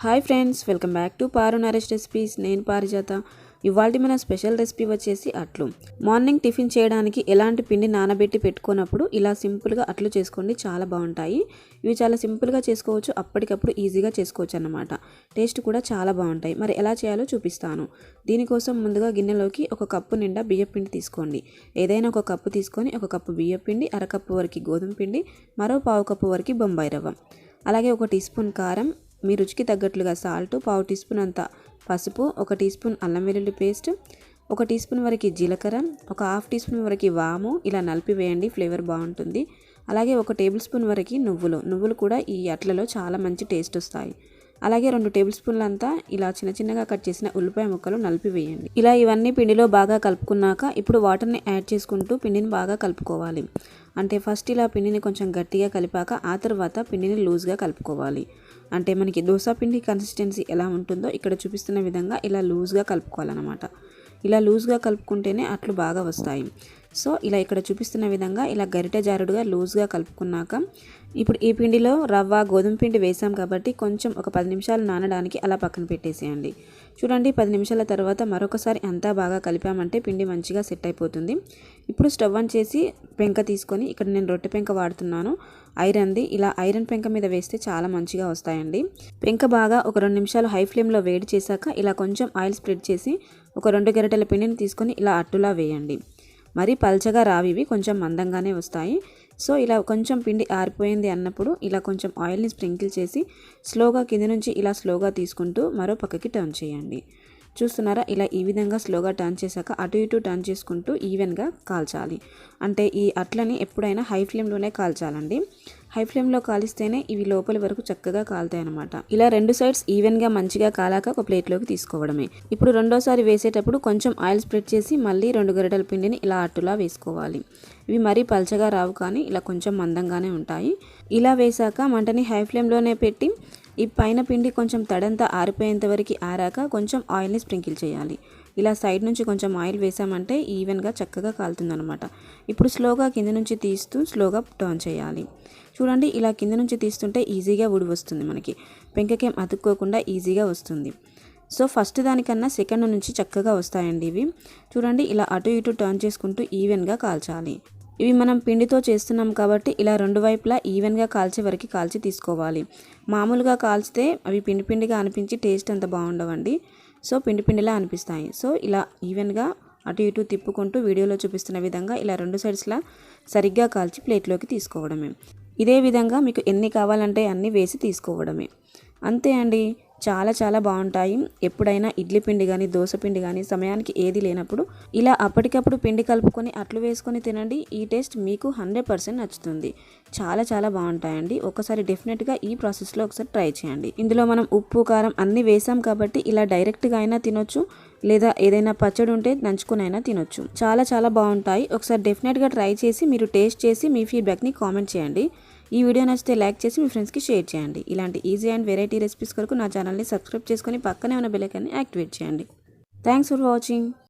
Hi friends, welcome back to Paru Naresh recipes. నేను పారిజాత. ఇవాళ మన స్పెషల్ రెసిపీ వచ్చేసి అట్లు. మార్నింగ్ టిఫిన్ చేయడానికి ఎలాంటి పిండి నానబెట్టి పెట్టుకున్నప్పుడు ఇలా సింపుల్గా అట్లు చేసుకోండి, చాలా బాగుంటాయి. ఇవి చాలా సింపుల్గా చేసుకోవచ్చు, అప్పటికప్పుడు ఈజీగా చేసుకోవచ్చు అన్నమాట. టేస్ట్ కూడా చాలా బాగుంటాయి. మరి ఎలా చేయాలో చూపిస్తాను. దీనికోసం ముందుగా గిన్నెలోకి ఒక కప్పు నిండా బియ్యపిండి తీసుకోండి. ఏదైనా ఒక కప్పు తీసుకొని ఒక కప్పు బియ్యపిండి, అరకప్పు వరకు గోధుమ పిండి, మరో పావు కప్పు వరకు బొంబాయి రవ్వ, అలాగే ఒక టీ స్పూన్ కారం, మీ రుచికి తగ్గట్లుగా సాల్ట్, పావు టీ స్పూన్ అంత పసుపు, ఒక టీ స్పూన్ అల్లం వెల్లుల్లి పేస్ట్, ఒక టీ స్పూన్ వరకు జీలకర్ర, ఒక హాఫ్ టీ స్పూన్ వరకు వాము ఇలా నలిపి వేయండి, ఫ్లేవర్ బాగుంటుంది. అలాగే ఒక టేబుల్ స్పూన్ వరకు నువ్వులు కూడా ఈ అట్లలో చాలా మంచి టేస్ట్ వస్తాయి. అలాగే 2 టేబుల్ స్పూన్లు అంతా ఇలా చిన్నగా కట్ చేసిన ఉల్లిపాయ ముక్కలు నలిపి వేయండి. ఇలా ఇవన్నీ పిండిలో బాగా కలుపుకున్నాక ఇప్పుడు వాటర్ని యాడ్ చేసుకుంటూ పిండిని బాగా కలుపుకోవాలి. అంటే ఫస్ట్ ఇలా పిండిని కొంచెం గట్టిగా కలిపాక ఆ తర్వాత పిండిని లూజ్గా కలుపుకోవాలి. అంటే మనకి దోశ పిండి కన్సిస్టెన్సీ ఎలా ఉంటుందో ఇక్కడ చూపిస్తున్న విధంగా ఇలా లూజ్గా కలుపుకోవాలన్నమాట. ఇలా లూజ్గా కలుపుకుంటేనే అట్లు బాగా వస్తాయి. సో ఇలా ఇక్కడ చూపిస్తున్న విధంగా ఇలా గరిటె జారుడుగా లూజ్గా కలుపుకున్నాక ఇప్పుడు ఈ పిండిలో రవ్వ, గోధుమ పిండి వేసాం కాబట్టి కొంచెం ఒక 10 నిమిషాలు నానడానికి అలా పక్కన పెట్టేసేయండి. చూడండి, 10 నిమిషాల తర్వాత మరొకసారి అంతా బాగా కలిపామంటే పిండి మంచిగా సెట్ అయిపోతుంది. ఇప్పుడు స్టవ్ ఆన్ చేసి పెంక తీసుకొని, ఇక్కడ నేను రొట్టె పెంక వాడుతున్నాను, ఐరన్ది. ఇలా ఐరన్ పెంక మీద వేస్తే చాలా మంచిగా వస్తాయండి. పెంక బాగా ఒక 2 నిమిషాలు హై ఫ్లేమ్లో వేడి చేశాక ఇలా కొంచెం ఆయిల్ స్ప్రెడ్ చేసి ఒక 2 గరిటెల పిండిని తీసుకొని ఇలా అట్టులా వేయండి. మరి పల్చగా రావివి, కొంచెం మందంగానే వస్తాయి. సో ఇలా కొంచెం పిండి ఆరిపోయింది అన్నప్పుడు ఇలా కొంచెం ఆయిల్ని స్ప్రింకిల్ చేసి స్లోగా కింద నుంచి ఇలా స్లోగా తీసుకుంటూ మరో పక్కకి టర్న్ చేయండి. చూస్తున్నారా, ఇలా ఈ విధంగా స్లోగా టర్న్ చేశాక అటు ఇటు టర్న్ చేసుకుంటూ ఈవెన్గా కాల్చాలి. అంటే ఈ అట్లని ఎప్పుడైనా హై ఫ్లేమ్లోనే కాల్చాలండి. హై ఫ్లేమ్లో కాలిస్తేనే ఇవి లోపలి వరకు చక్కగా కాలుతాయి అన్నమాట. ఇలా 2 సైడ్స్ ఈవెన్గా మంచిగా కాలాక ఒక ప్లేట్లోకి తీసుకోవడమే. ఇప్పుడు రెండోసారి వేసేటప్పుడు కొంచెం ఆయిల్ స్ప్రెడ్ చేసి మళ్ళీ 2 గరిటెల పిండిని ఇలా అట్టులా వేసుకోవాలి. ఇవి మరీ పల్చగా రావు, కానీ ఇలా కొంచెం మందంగానే ఉంటాయి. ఇలా వేసాక మంటని హై ఫ్లేమ్లోనే పెట్టి ఈ పైన పిండి కొంచెం తడంతా ఆరిపోయేంత వరకు ఆరాక కొంచెం ఆయిల్ని స్ప్రింకిల్ చేయాలి. ఇలా సైడ్ నుంచి కొంచెం ఆయిల్ వేసామంటే ఈవెన్గా చక్కగా కాలుతుందన్నమాట. ఇప్పుడు స్లోగా కింద నుంచి తీస్తూ స్లోగా టర్న్ చేయాలి. చూడండి, ఇలా కింద నుంచి తీస్తుంటే ఈజీగా ఉడి వస్తుంది, మనకి పెంకకేం అతుక్కోకుండా ఈజీగా వస్తుంది. సో ఫస్ట్ దానికన్నా సెకండ్ నుంచి చక్కగా వస్తాయండి ఇవి. చూడండి, ఇలా అటు ఇటు టర్న్ చేసుకుంటూ ఈవెన్గా కాల్చాలి. ఇవి మనం పిండితో చేస్తున్నాం కాబట్టి ఇలా 2 వైపులా ఈవెన్గా కాల్చే వరకు కాల్చి తీసుకోవాలి. మామూలుగా కాల్చితే అవి పిండిగా అనిపించి టేస్ట్ అంత బాగుండవండి. సో పిండిలా అనిపిస్తాయి. సో ఇలా ఈవెన్గా అటు ఇటు తిప్పుకుంటూ వీడియోలో చూపిస్తున్న విధంగా ఇలా 2 సైడ్స్లా సరిగ్గా కాల్చి ప్లేట్లోకి తీసుకోవడమే. ఇదే విధంగా మీకు ఎన్ని కావాలంటే అన్ని వేసి తీసుకోవడమే. అంతే అండి, చాలా బాగుంటాయి. ఎప్పుడైనా ఇడ్లీ పిండి కానీ దోశ పిండి కానీ సమయానికి ఏది లేనప్పుడు ఇలా అప్పటికప్పుడు పిండి కలుపుకొని అట్లు వేసుకొని తినండి. ఈ టేస్ట్ మీకు 100% నచ్చుతుంది. చాలా బాగుంటాయండి. ఒకసారి డెఫినెట్గా ఈ ప్రాసెస్లో ఒకసారి ట్రై చేయండి. ఇందులో మనం ఉప్పు, కారం అన్నీ వేసాం కాబట్టి ఇలా డైరెక్ట్గా అయినా తినొచ్చు, లేదా ఏదైనా పచ్చడి ఉంటే నంచుకుని అయినా తినొచ్చు. చాలా బాగుంటాయి. ఒకసారి డెఫినెట్గా ట్రై చేసి మీరు టేస్ట్ చేసి మీ ఫీడ్బ్యాక్ని కామెంట్ చేయండి. ఈ వీడియో నచ్చితే లైక్ చేసి మీ ఫ్రెండ్స్కి షేర్ చేయండి. ఇలాంటి ఈజీ అండ్ వెరైటీ రెసిపీస్ కొరకు నా ఛానల్ని సబ్స్క్రైబ్ చేసుకొని పక్కనే ఉన్న బెల్ ఐకాన్ని యాక్టివేట్ చేయండి. Thanks for watching.